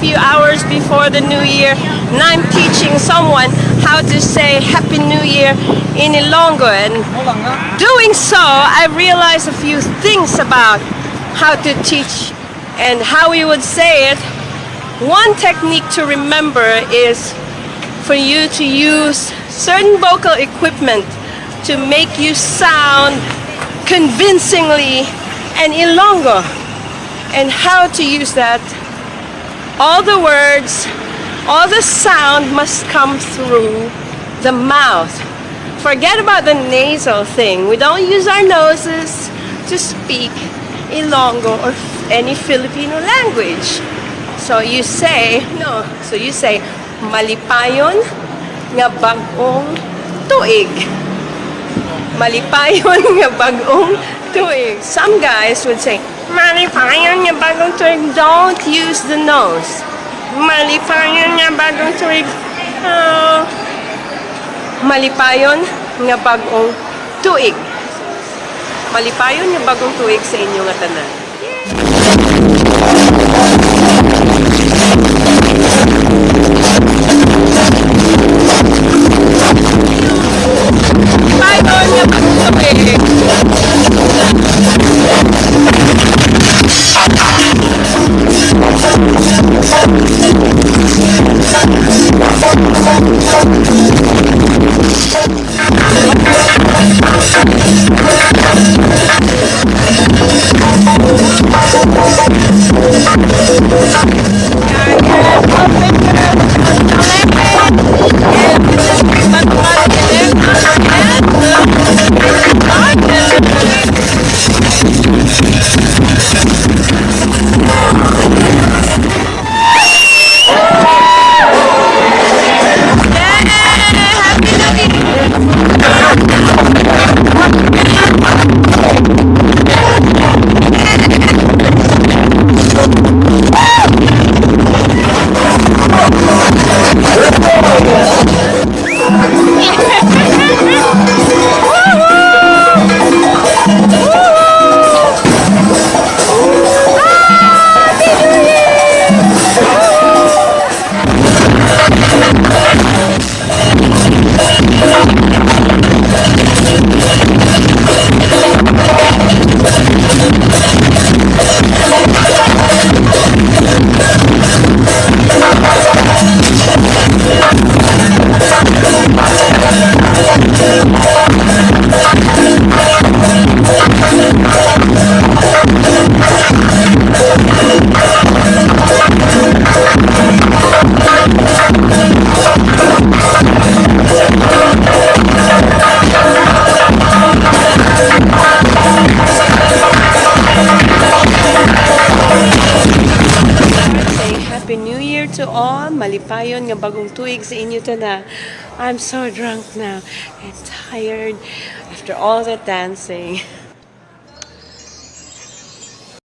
few hours before the New Year, and I'm teaching someone how to say Happy New Year in Ilonggo. And doing so, I realized a few things about how to teach and how we would say it. One technique to remember is for you to use certain vocal equipment to make you sound convincingly and Ilonggo. And how to use that, all the words, all the sound must come through the mouth. Forget about the nasal thing. We don't use our noses to speak Ilonggo or any Filipino language. So you say, malipayon nga bag-ong tuig. Malipayon nga bag-ong tuig. Some guys would say, malipayon nga bagong tuig. Don't use the nose. Malipayon nga bagong tuig. Malipayon nga bagong tuig. Malipayon nga bagong tuig sa inyo nga tanan. Malipayon nga bagong tuig. Happy New Year to all. Malipayon nga bagong tuig sa inyo tanan. I'm so drunk now and tired after all the dancing.